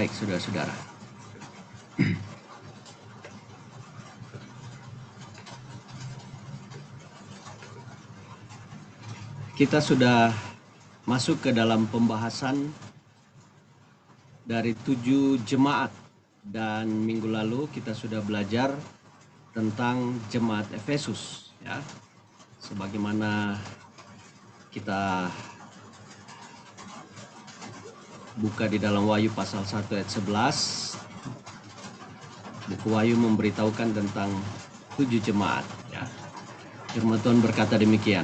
Baik, saudara-saudara. Kita sudah masuk ke dalam pembahasan dari 7 jemaat, dan minggu lalu kita sudah belajar tentang jemaat Efesus, ya. Sebagaimana kita buka di dalam Wahyu pasal 1 ayat 11, buku Wahyu memberitahukan tentang 7 jemaat, ya. Firman Tuhan berkata demikian.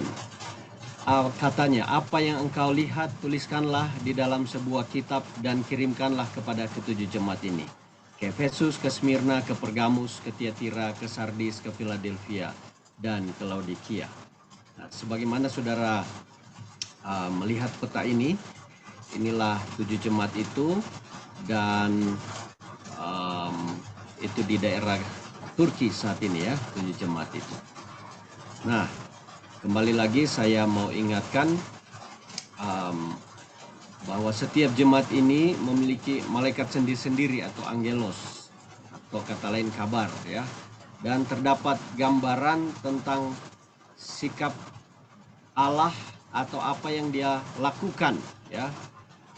Katanya, apa yang engkau lihat tuliskanlah di dalam sebuah kitab dan kirimkanlah kepada ketujuh jemaat ini. Ke Efesus, ke Smyrna, ke Pergamus, ke Tiatira, ke Sardis, ke Philadelphia, dan ke Laodikia. Nah, sebagaimana saudara melihat peta ini, inilah 7 jemaat itu, dan itu di daerah Turki saat ini, ya, 7 jemaat itu. Nah, kembali lagi saya mau ingatkan bahwa setiap jemaat ini memiliki malaikat sendiri-sendiri atau angelos, atau kata lain kabar, ya. Dan terdapat gambaran tentang sikap Allah atau apa yang dia lakukan, ya,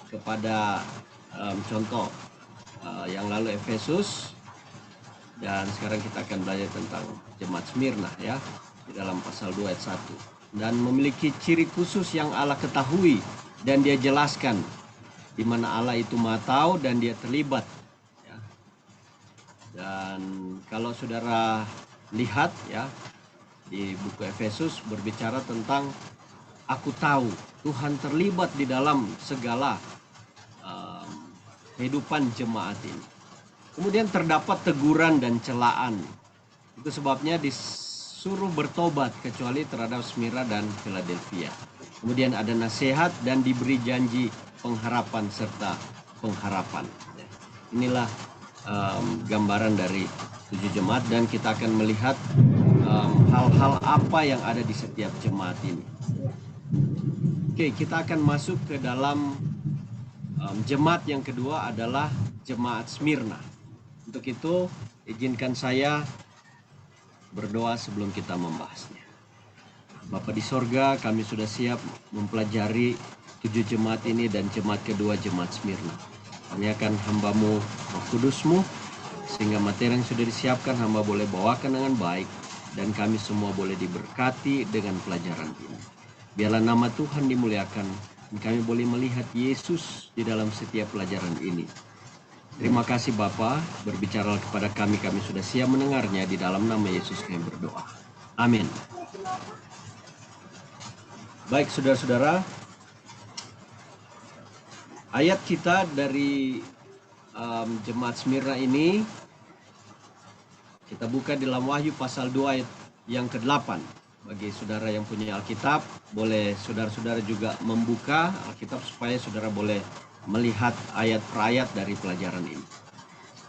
kepada contoh yang lalu Efesus, dan sekarang kita akan belajar tentang jemaat Smyrna, ya, di dalam pasal 2 ayat 1. Dan memiliki ciri khusus yang Allah ketahui dan dia jelaskan, di mana Allah itu Maha tahu dan dia terlibat, ya. Dan kalau saudara lihat, ya, di buku Efesus berbicara tentang aku tahu Tuhan terlibat di dalam segala kehidupan jemaat ini. Kemudian terdapat teguran dan celaan. Itu sebabnya disuruh bertobat kecuali terhadap Smyrna dan Philadelphia. Kemudian ada nasihat dan diberi janji pengharapan serta pengharapan. Inilah gambaran dari 7 jemaat, dan kita akan melihat hal-hal apa yang ada di setiap jemaat ini. Oke, kita akan masuk ke dalam jemaat yang kedua adalah jemaat Smyrna. Untuk itu, izinkan saya berdoa sebelum kita membahasnya. Bapa di sorga, kami sudah siap mempelajari 7 jemaat ini dan jemaat kedua, jemaat Smyrna. Kami akan hamba-Mu, Roh Kudus-Mu, sehingga materi yang sudah disiapkan hamba boleh bawakan dengan baik, dan kami semua boleh diberkati dengan pelajaran ini. Biarlah nama Tuhan dimuliakan, dan kami boleh melihat Yesus di dalam setiap pelajaran ini. Terima kasih Bapa, berbicara kepada kami, kami sudah siap mendengarnya, di dalam nama Yesus kami berdoa. Amin. Baik saudara-saudara, ayat kita dari jemaat Smyrna ini, kita buka di dalam Wahyu pasal 2 ayat yang ke-8. Bagi saudara yang punya Alkitab, boleh saudara-saudara juga membuka Alkitab supaya saudara boleh melihat ayat per ayat dari pelajaran ini.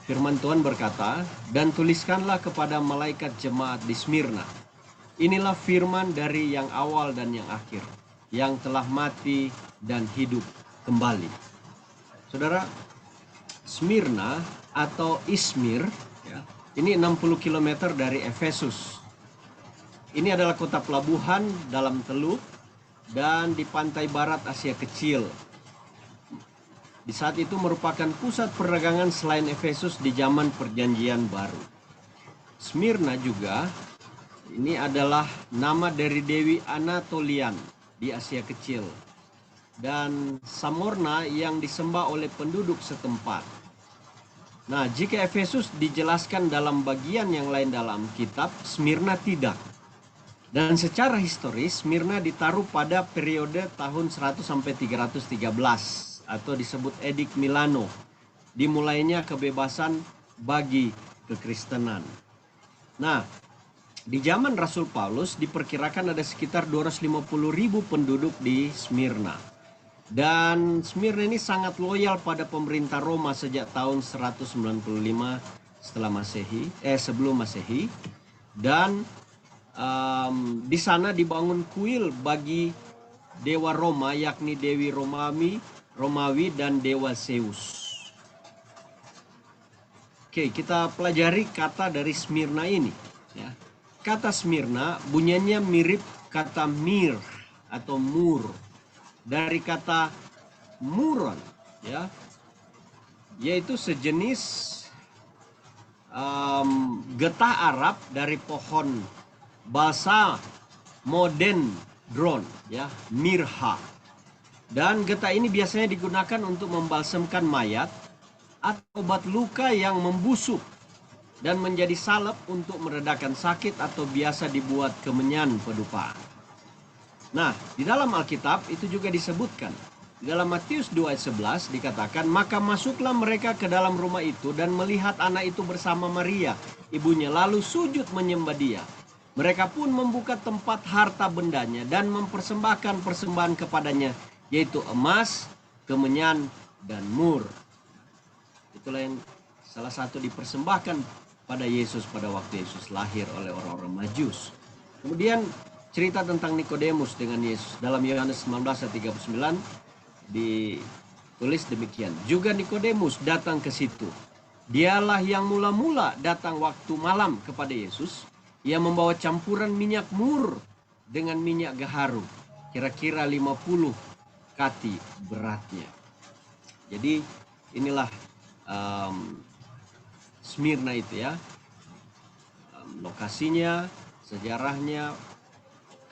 Firman Tuhan berkata, dan tuliskanlah kepada malaikat jemaat di Smyrna. Inilah firman dari yang awal dan yang akhir, yang telah mati dan hidup kembali. Saudara, Smyrna atau Izmir, ya, ini 60 km dari Efesus. Ini adalah kota pelabuhan dalam Teluk dan di pantai barat Asia Kecil. Di saat itu merupakan pusat perdagangan selain Efesus di zaman Perjanjian Baru. Smyrna juga ini adalah nama dari Dewi Anatolian di Asia Kecil, dan Samorna yang disembah oleh penduduk setempat. Nah, jika Efesus dijelaskan dalam bagian yang lain dalam kitab, Smyrna tidak. Dan secara historis, Smyrna ditaruh pada periode tahun 100 sampai 313 atau disebut Edik Milano. Dimulainya kebebasan bagi kekristenan. Nah, di zaman Rasul Paulus diperkirakan ada sekitar 250.000 penduduk di Smyrna. Dan Smyrna ini sangat loyal pada pemerintah Roma sejak tahun 195 sebelum Masehi. Dan di sana dibangun kuil bagi dewa Roma, yakni Dewi Romawi dan Dewa Zeus. Oke, kita pelajari kata dari Smyrna ini. Ya. Kata Smyrna bunyinya mirip kata mir atau mur dari kata muron, ya, yaitu sejenis getah Arab dari pohon balsa modendron, ya, mirha. Dan getah ini biasanya digunakan untuk membalsemkan mayat atau obat luka yang membusuk dan menjadi salep untuk meredakan sakit atau biasa dibuat kemenyan pedupaan. Nah, di dalam Alkitab itu juga disebutkan. Di dalam Matius 2 ayat 11 dikatakan, maka masuklah mereka ke dalam rumah itu dan melihat anak itu bersama Maria, ibunya, lalu sujud menyembah dia. Mereka pun membuka tempat harta bendanya dan mempersembahkan persembahan kepadanya, yaitu emas, kemenyan, dan mur. Itulah yang salah satu dipersembahkan pada Yesus pada waktu Yesus lahir oleh orang-orang Majus. Kemudian cerita tentang Nikodemus dengan Yesus dalam Yohanes 19 ayat 39 ditulis demikian. Juga Nikodemus datang ke situ. Dialah yang mula-mula datang waktu malam kepada Yesus. Ia membawa campuran minyak mur dengan minyak gaharu, kira-kira 50 kati beratnya. Jadi inilah Smyrna itu, ya, lokasinya, sejarahnya,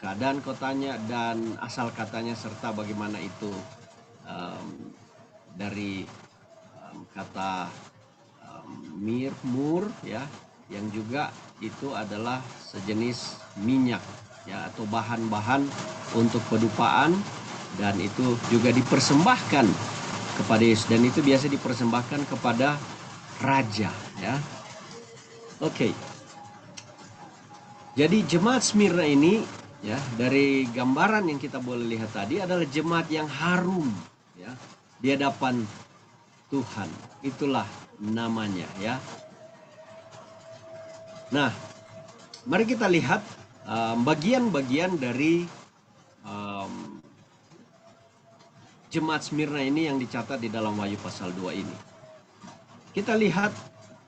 keadaan kotanya, dan asal katanya, serta bagaimana itu dari kata mur, ya, yang juga itu adalah sejenis minyak, ya, atau bahan-bahan untuk pedupaan, dan itu juga dipersembahkan kepada Yesus, dan itu biasa dipersembahkan kepada raja, ya. Oke. Jadi jemaat Smyrna ini, ya, dari gambaran yang kita boleh lihat tadi adalah jemaat yang harum, ya, di hadapan Tuhan. Itulah namanya, ya. Nah, mari kita lihat bagian-bagian dari jemaat Smyrna ini yang dicatat di dalam Wahyu pasal 2 ini. Kita lihat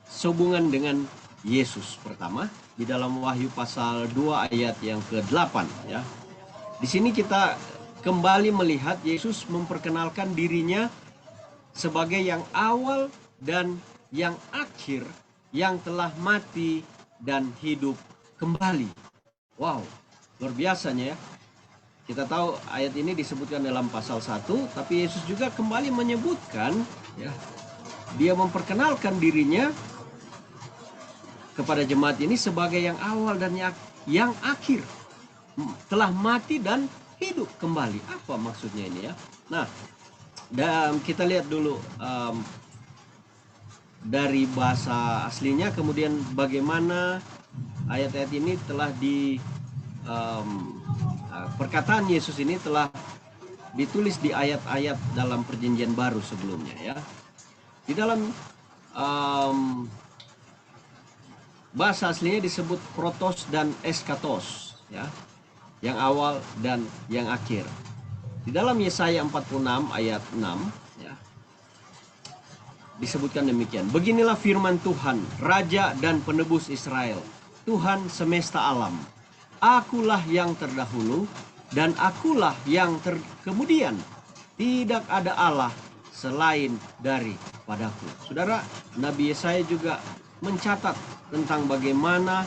sehubungan dengan Yesus pertama di dalam Wahyu pasal 2 ayat yang ke-8, ya. Di sini kita kembali melihat Yesus memperkenalkan dirinya sebagai yang awal dan yang akhir, yang telah mati dan hidup kembali. Wow, luar biasanya, ya. Kita tahu ayat ini disebutkan dalam pasal 1, tapi Yesus juga kembali menyebutkan, ya, dia memperkenalkan dirinya kepada jemaat ini sebagai yang awal dan yang akhir, telah mati dan hidup kembali. Apa maksudnya ini, ya? Nah, dan kita lihat dulu dari bahasa aslinya, kemudian bagaimana ayat-ayat ini telah perkataan Yesus ini telah ditulis di ayat-ayat dalam perjanjian baru sebelumnya, ya. Di dalam bahasa aslinya disebut protos dan eskatos, ya, yang awal dan yang akhir. Di dalam Yesaya 46 ayat 6, ya, disebutkan demikian. Beginilah firman Tuhan, Raja dan Penebus Israel, Tuhan semesta alam. Akulah yang terdahulu dan akulah yang kemudian. Tidak ada Allah selain daripadaku. Saudara, Nabi Yesaya juga mencatat tentang bagaimana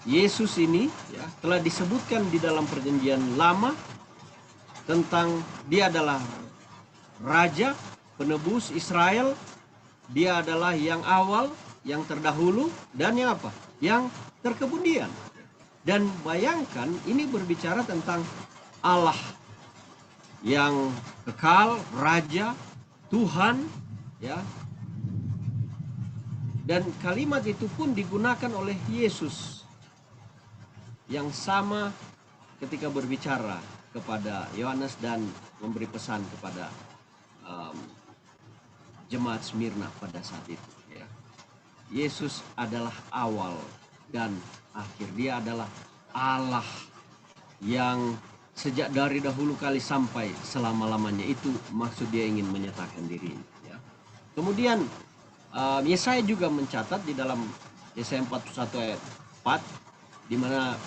Yesus ini, ya, telah disebutkan di dalam perjanjian lama tentang dia adalah Raja, Penebus Israel. Dia adalah yang awal, yang terdahulu, dan yang apa? Yang terkemudian. Dan bayangkan, ini berbicara tentang Allah yang kekal, Raja, Tuhan, ya. Dan kalimat itu pun digunakan oleh Yesus yang sama ketika berbicara kepada Yohanes dan memberi pesan kepada jemaat Smyrna pada saat itu, ya. Yesus adalah awal dan akhir. Dia adalah Allah yang sejak dari dahulu kali sampai selama-lamanya. Itu maksud dia ingin menyatakan dirinya, ya. Kemudian Yesaya juga mencatat di dalam Yesaya 41 ayat 4, di mana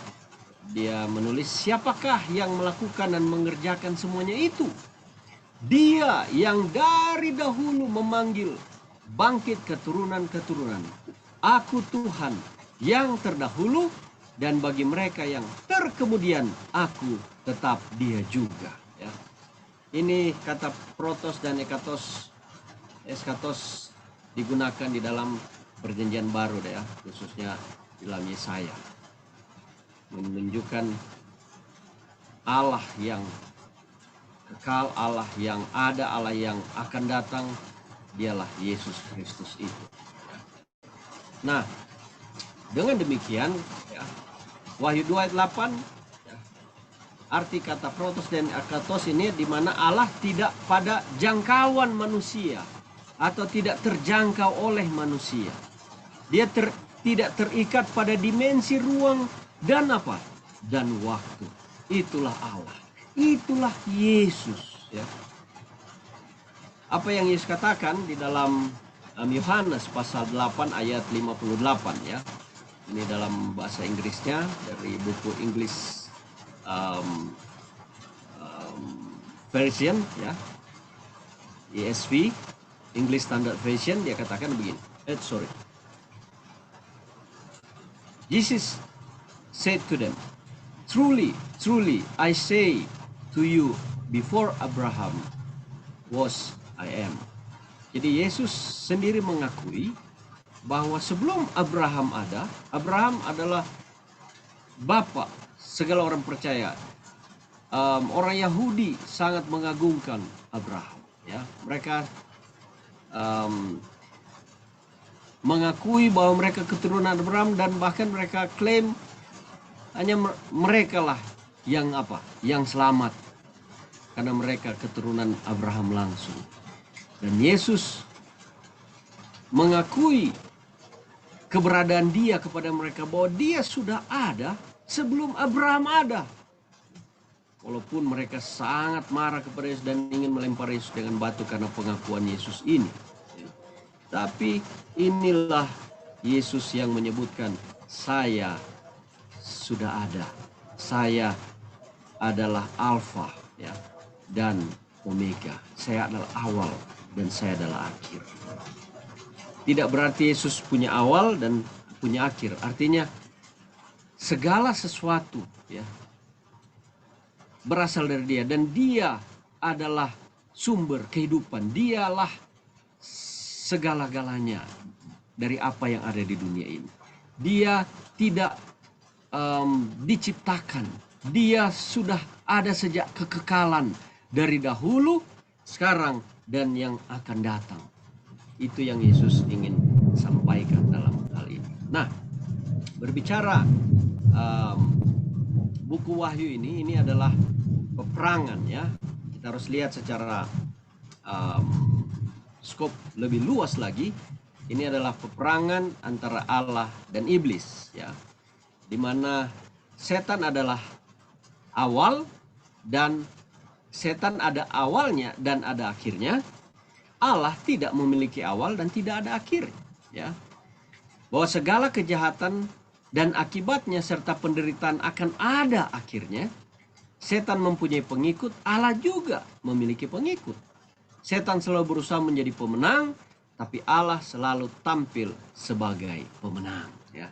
dia menulis, siapakah yang melakukan dan mengerjakan semuanya itu? Dia yang dari dahulu memanggil bangkit keturunan-keturunan. Aku Tuhan yang terdahulu, dan bagi mereka yang terkemudian aku tetap dia juga. Ya. Ini kata protos dan eskatos digunakan di dalam perjanjian baru, ya, khususnya dalam Yesaya, menunjukkan Allah yang kekal, Allah yang ada, Allah yang akan datang, dialah Yesus Kristus itu. Nah, dengan demikian, ya, Wahyu 2 ayat 8, ya, arti kata protos dan eskatos ini di mana Allah tidak pada jangkauan manusia atau tidak terjangkau oleh manusia. Dia tidak terikat pada dimensi ruang dan apa? Dan waktu. Itulah Allah. Itulah Yesus, ya. Apa yang Yesus katakan di dalam Yohanes pasal 8 ayat 58, ya. Ini dalam bahasa Inggrisnya dari buku English version, ya, ESV, English Standard Version. Dia katakan begini. Jesus said to them, "Truly, truly, I say to you, before Abraham was, I am." Jadi Yesus sendiri mengakui bahwa sebelum Abraham ada, Abraham adalah bapa segala orang percaya. Orang Yahudi sangat mengagungkan Abraham, ya. Mereka mengakui bahwa mereka keturunan Abraham, dan bahkan mereka klaim hanya mereka lah yang apa? Yang selamat karena mereka keturunan Abraham langsung. Dan Yesus mengakui keberadaan dia kepada mereka, bahwa dia sudah ada sebelum Abraham ada. Walaupun mereka sangat marah kepada Yesus dan ingin melempar Yesus dengan batu karena pengakuan Yesus ini. Tapi inilah Yesus yang menyebutkan, saya sudah ada. Saya adalah Alfa, ya, dan Omega. Saya adalah awal dan saya adalah akhir. Tidak berarti Yesus punya awal dan punya akhir. Artinya segala sesuatu, ya, berasal dari dia, dan dia adalah sumber kehidupan. Dialah segala-galanya dari apa yang ada di dunia ini. Dia tidak diciptakan. Dia sudah ada sejak kekekalan, dari dahulu, sekarang, dan yang akan datang. Itu yang Yesus ingin sampaikan dalam hal ini. Nah, berbicara buku Wahyu ini adalah peperangan, ya. Kita harus lihat secara skop lebih luas lagi. Ini adalah peperangan antara Allah dan iblis, ya, di mana setan adalah awal, dan setan ada awalnya dan ada akhirnya. Allah tidak memiliki awal dan tidak ada akhir, ya. Bahwa segala kejahatan dan akibatnya serta penderitaan akan ada akhirnya. Setan mempunyai pengikut, Allah juga memiliki pengikut. Setan selalu berusaha menjadi pemenang, tapi Allah selalu tampil sebagai pemenang, ya.